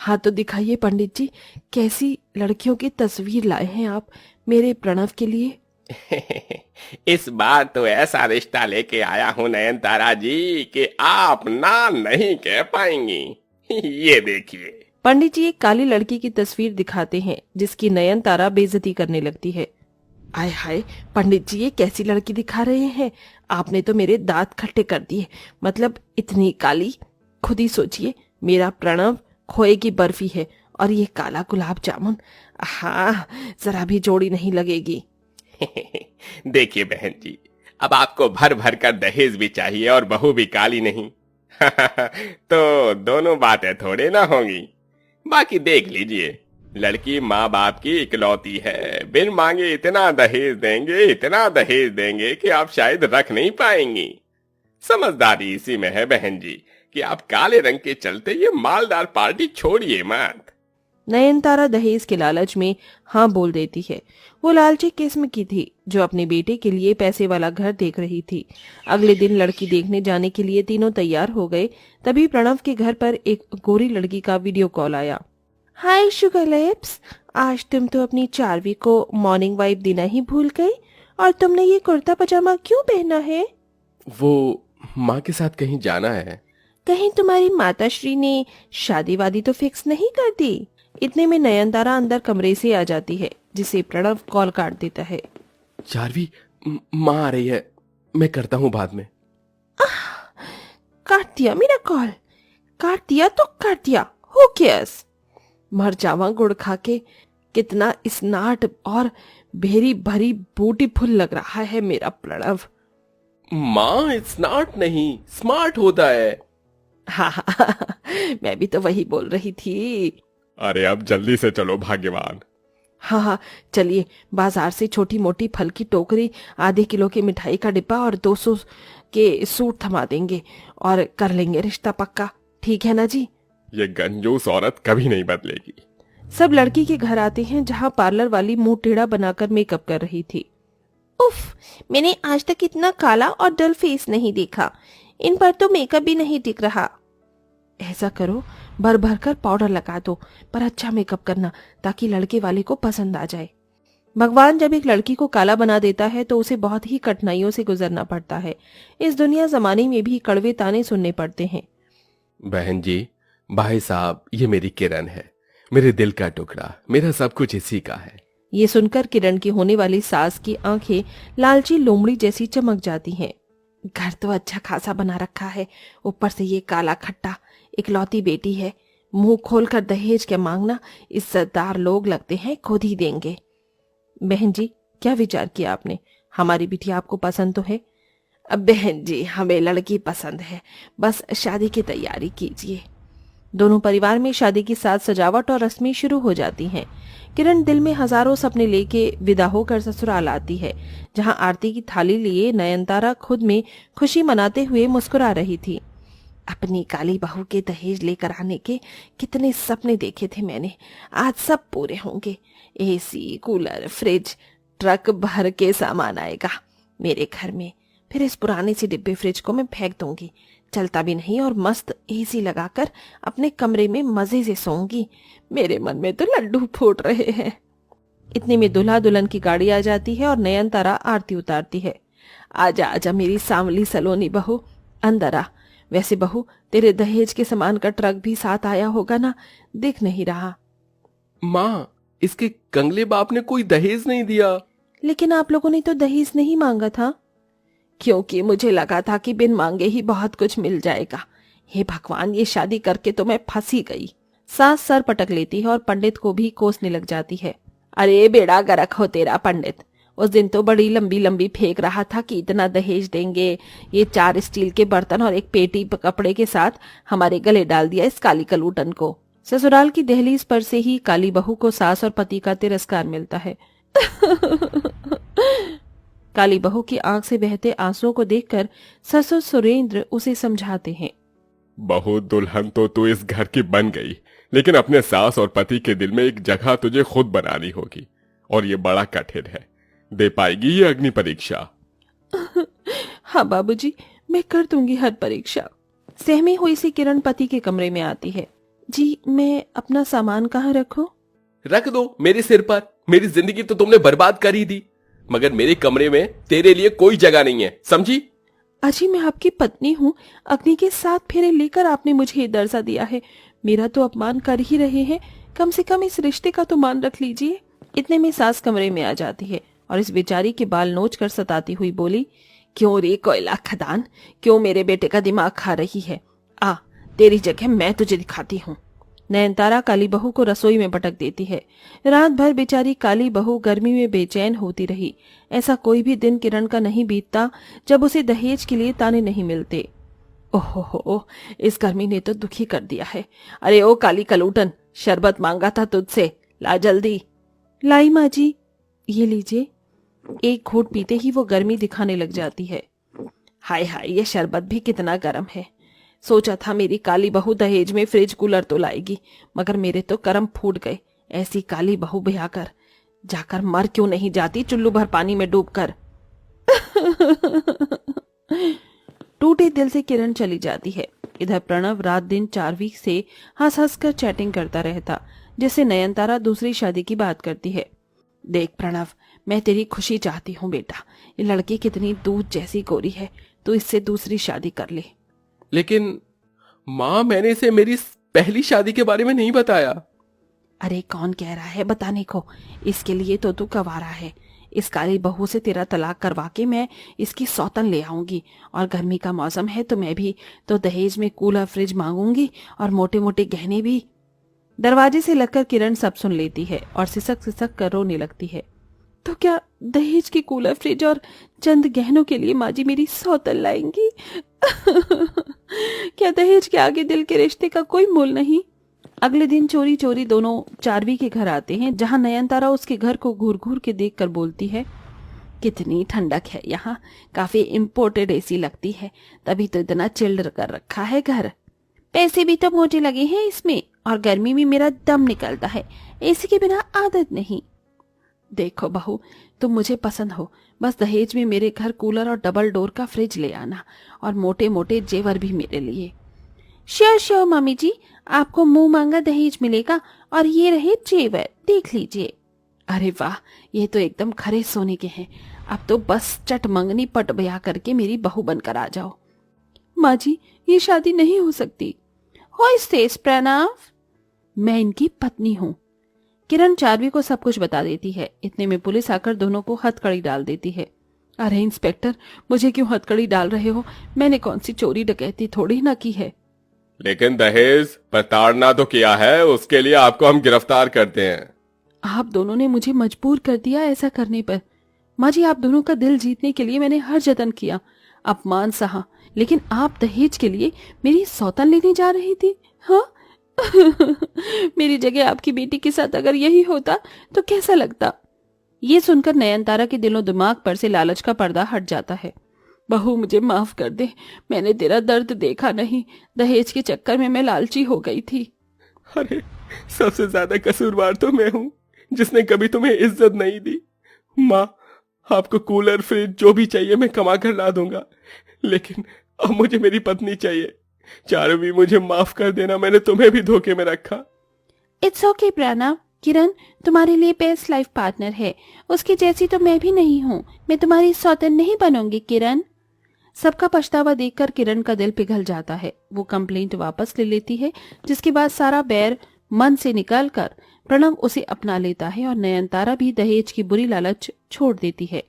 हाँ तो दिखाइए पंडित जी, कैसी लड़कियों की तस्वीर लाए हैं आप मेरे प्रणव के लिए। इस बार तो ऐसा रिश्ता लेके आया हूं नयनतारा जी कि आप ना नहीं कह पाएंगी। ये देखिए। पंडित जी एक काली लड़की की तस्वीर दिखाते हैं जिसकी नयनतारा बेइज्जती करने लगती है। आय हाय पंडित जी, ये कैसी लड़की दिखा रहे हैं? आपने तो मेरे दांत खट्टे कर दिए। मतलब इतनी काली। खुद ही सोचिए, मेरा प्रणव खोए की बर्फी है और ये काला गुलाब जामुन। हाँ, जरा भी जोड़ी नहीं लगेगी। देखिए बहन जी, अब आपको भर भर कर दहेज भी चाहिए और बहू भी काली नहीं। तो दोनों बातें थोड़े ना होंगी। बाकी देख लीजिए, लड़की माँ बाप की इकलौती है। बिन मांगे इतना दहेज देंगे कि आप शायद रख नहीं पाएंगी। समझदारी इसी में है बहन जी कि आप काले रंग के चलते ये मालदार पार्टी छोड़िए मत। नयनतारा दहेज के लालच में हाँ बोल देती है। वो लालची किस्म की थी जो अपने बेटे के लिए पैसे वाला घर देख रही थी। अगले दिन लड़की देखने जाने के लिए तीनों तैयार हो गए। तभी प्रणव के घर पर एक गोरी लड़की का वीडियो कॉल आया। हाय शुगर लिप्स, आज तुम तो अपनी चार्वी को मॉर्निंग वाइब देना ही भूल गई। और तुमने ये कुर्ता पजामा क्यों पहना है? वो माँ के साथ कहीं जाना है। कहीं तुम्हारी माताश्री ने शादी वादी तो फिक्स नहीं कर दी? इतने में नयनतारा अंदर कमरे से आ जाती है जिसे प्रणव कॉल काट देता है। चार्वी, माँ आ रही है, मैं करता हूँ बाद में। काट दिया मेरा कॉल। काट दिया तो काट दिया, हो केयर्स। मर जावा गुड़ खा के। कितना स्नाट और भेरी भरी ब्यूटीफुल लग रहा है मेरा प्रणव। माँ, इट्स नॉट नहीं, स्मार्ट होता है। हाँ, मैं भी तो वही बोल रही थी। अरे अब जल्दी से चलो भाग्यवान। हाँ, चलिए बाजार से छोटी मोटी फल की टोकरी, आधे किलो की मिठाई का डिब्बा और 200 के सूट थमा देंगे और कर लेंगे रिश्ता पक्का। ठीक है ना जी? ये कंजूस औरत कभी नहीं बदलेगी। सब लड़की के घर आते हैं जहाँ पार्लर वाली मुंह टेढ़ा बनाकर मेकअप कर रही थी। उफ, मैंने आज तक इतना काला और डल फेस नहीं देखा। इन पर तो मेकअप भी नहीं टिक रहा। ऐसा करो, भर भर कर पाउडर लगा दो, पर अच्छा मेकअप करना ताकि लड़के वाले को पसंद आ जाए। भगवान जब एक लड़की को काला बना देता है तो उसे बहुत ही कठिनाइयों से गुजरना पड़ता है। इस दुनिया जमाने में भी कड़वे ताने सुनने पड़ते हैं। बहन जी, भाई साहब, ये मेरी किरण है, मेरे दिल का टुकड़ा, मेरा सब कुछ इसी का है। ये सुनकर किरण की होने वाली सास की आंखें लालची लोमड़ी जैसी चमक जाती हैं। घर तो अच्छा खासा बना रखा है, ऊपर से ये काला खट्टा। इकलौती बेटी है, मुंह खोलकर दहेज क्या मांगना। इज्जतदार लोग लगते हैं खुद ही देंगे। बहन जी, क्या विचार किया आपने? हमारी बिटिया आपको पसंद तो है? अब बहन जी, हमें लड़की पसंद है, बस शादी की तैयारी कीजिए। दोनों परिवार में शादी की साज सजावट और रस्में शुरू हो जाती हैं। किरण दिल में हजारों सपने लेके विदा होकर ससुराल आती है, जहां आरती की थाली लिए नयनतारा खुद में खुशी मनाते हुए मुस्कुरा रही थी। अपनी काली बहू के दहेज लेकर आने के कितने सपने देखे थे मैंने, आज सब पूरे होंगे। एसी, कूलर, फ्रिज, ट्रक भर के सामान आएगा मेरे घर में। फिर इस पुराने से डिब्बे फ्रिज को मैं फेंक दूंगी, चलता भी नहीं, और मस्त एसी लगाकर अपने कमरे में मजे से सोऊंगी। मेरे मन में तो लड्डू फूट रहे हैं। इतने में दूल्हा दुल्हन की गाड़ी आ जाती है और नयनतारा आरती उतारती है। आजा आजा मेरी सांवली सलोनी बहू, अंदर आ। वैसे बहू, तेरे दहेज के सामान का ट्रक भी साथ आया होगा ना? दिख नहीं रहा। माँ, इसके कंगले बाप ने कोई दहेज नहीं दिया। लेकिन आप लोगों ने तो दहेज नहीं मांगा था। क्योंकि मुझे लगा था कि बिन मांगे ही बहुत कुछ मिल जाएगा। हे भगवान, ये शादी करके तो मैं फंसी गई। सास सर पटक लेती है और पंडित को भी कोसने लग जाती है। अरे बेड़ा गर्क हो तेरा पंडित, उस दिन तो बड़ी लंबी लंबी फेंक रहा था कि इतना दहेज देंगे। ये 4 स्टील के बर्तन और एक पेटी कपड़े के साथ हमारे गले डाल दिया इस काली कलूटन को। ससुराल की दहलीज पर से ही काली बहू को सास और पति का तिरस्कार मिलता है। काली बहू की आंख से बहते आंसुओं को देखकर ससुर सुरेंद्र उसे समझाते हैं। बहू दुल्हन तो तू इस घर की बन गई, लेकिन अपने सास और पति के दिल में एक जगह तुझे खुद बनानी होगी, और ये बड़ा कठिन है। दे पाएगी ये अग्नि परीक्षा? हाँ बाबूजी, मैं कर दूंगी हर परीक्षा। सहमी हुई सी किरण पति के कमरे में आती है। जी, मैं अपना सामान कहाँ रखूं? रख दो मेरे सिर पर। मेरी जिंदगी तो तुमने बर्बाद कर ही दी, मगर मेरे कमरे में तेरे लिए कोई जगह नहीं है, समझी? अजी, मैं आपकी पत्नी हूँ। अग्नि के 7 फेरे लेकर आपने मुझे ये दर्जा दिया है। मेरा तो अपमान कर ही रहे हैं, कम से कम इस रिश्ते का तो मान रख लीजिए। इतने में सास कमरे में आ जाती है और इस बेचारी के बाल नोच कर सताती हुई बोली, क्यों रे कोयला खदान, क्यों मेरे बेटे का दिमाग खा रही है? आ, तेरी जगह मैं तुझे दिखाती हूँ। नयनतारा काली बहू को रसोई में पटक देती है। रात भर बेचारी काली बहू गर्मी में बेचैन होती रही। ऐसा कोई भी दिन किरण का नहीं बीतता जब उसे दहेज के लिए ताने नहीं मिलते। ओहो, इस गर्मी ने तो दुखी कर दिया है। अरे ओ काली कलूटन, शरबत मांगा था तुझसे, ला जल्दी। लाई माँ जी, ये लीजिए। एक घूंट पीते ही वो गर्मी दिखाने लग जाती है। हाय हाय, ये शरबत भी कितना गर्म है। सोचा था मेरी काली बहू दहेज में फ्रिज कूलर तो लाएगी, मगर मेरे तो कर्म फूट गए। ऐसी काली बहू ब्याह कर जाकर मर क्यों नहीं जाती चुल्लू भर पानी में डूबकर। टूटे दिल से किरण चली जाती है। इधर प्रणव रात दिन 4 वीक से हंस हंस कर चैटिंग करता रहता, जिससे नयनतारा दूसरी शादी की बात करती है। देख प्रणव, मैं तेरी खुशी चाहती हूँ बेटा। ये लड़की कितनी दूध जैसी गोरी है, तो इससे दूसरी शादी कर ले। लेकिन माँ, मैंने इसे मेरी पहली शादी के बारे में नहीं बताया। अरे कौन कह रहा है बताने को? इसके लिए तो तू कवारा है। इस काली बहू से तेरा तलाक करवा के मैं इसकी सौतन ले आऊंगी, और गर्मी का मौसम है तो मैं भी तो दहेज में कूलर फ्रिज मांगूंगी और मोटे मोटे गहने भी। दरवाजे से लगकर किरण सब सुन लेती है और सिसक सिसक कर रोने लगती है। तो क्या दहेज की कूलर फ्रिज और चंद गहनों के लिए माँ जी मेरी सौतन लाएंगी? क्या दहेज के आगे दिल के रिश्ते का कोई मोल नहीं? अगले दिन चोरी चोरी दोनों चारवी के घर आते हैं, जहां नयनतारा उसके घर को घूर घूर के देखकर बोलती है, कितनी ठंडक है यहाँ, काफी इम्पोर्टेड एसी लगती है, तभी तो इतना चिल्ड कर रखा है घर। पैसे भी तो मोटे लगे हैं इसमें, और गर्मी में मेरा दम निकलता है, एसी के बिना आदत नहीं। देखो बहू, तुम मुझे पसंद हो, बस दहेज में मेरे घर कूलर और डबल डोर का फ्रिज ले आना, और मोटे मोटे जेवर भी मेरे लिए। श्योर श्योर मम्मी जी, आपको मुंह मांगा दहेज मिलेगा, और ये रहे जेवर, देख लीजिए। अरे वाह, ये तो एकदम खरे सोने के हैं। अब तो बस चट मंगनी पट ब्याह करके मेरी बहू बनकर आ जाओ। माँ जी, ये शादी नहीं हो सकती। हो इस प्रणव, मैं इनकी पत्नी हूँ। किरण चारवी को सब कुछ बता देती है। इतने में पुलिस आकर दोनों को हथकड़ी डाल देती है। अरे इंस्पेक्टर, मुझे क्यों हथकड़ी डाल रहे हो? मैंने कौन सी चोरी डकैती थोड़ी ना की है। लेकिन दहेज प्रताड़ना तो किया है, उसके लिए आपको हम गिरफ्तार करते हैं। आप दोनों ने मुझे मजबूर कर दिया ऐसा करने पर। माँ जी, आप दोनों का दिल जीतने के लिए मैंने हर जतन किया, अपमान सहा, लेकिन आप दहेज के लिए मेरी सौतन लेने जा रही थी। हाँ। मेरी जगह आपकी बेटी के साथ अगर यही होता तो कैसा लगता? ये सुनकर नयनतारा के दिलो दिमाग पर से लालच का पर्दा हट जाता है। बहू, मुझे माफ कर दे, मैंने तेरा दर्द देखा नहीं, दहेज के चक्कर में मैं लालची हो गई थी। अरे, सबसे ज्यादा कसूरवार तो मैं हूँ, जिसने कभी तुम्हें इज्जत नहीं दी। माँ, आपको कूलर फ्रिज जो भी चाहिए मैं कमा कर ला दूंगा, लेकिन अब मुझे मेरी पत्नी चाहिए। चारवी, मुझे माफ कर देना, मैंने तुम्हें भी धोखे में रखा। इट्स ओके प्रणव, किरण तुम्हारे लिए बेस्ट लाइफ पार्टनर है, उसकी जैसी तो मैं भी नहीं हूँ। मैं तुम्हारी सौतन नहीं बनूंगी किरण। सबका पछतावा देखकर किरण का दिल पिघल जाता है। वो कंप्लेंट वापस ले लेती है, जिसके बाद सारा बैर मन से निकालकर प्रणव उसे अपना लेता है और नयनतारा भी दहेज की बुरी लालच छोड़ देती है।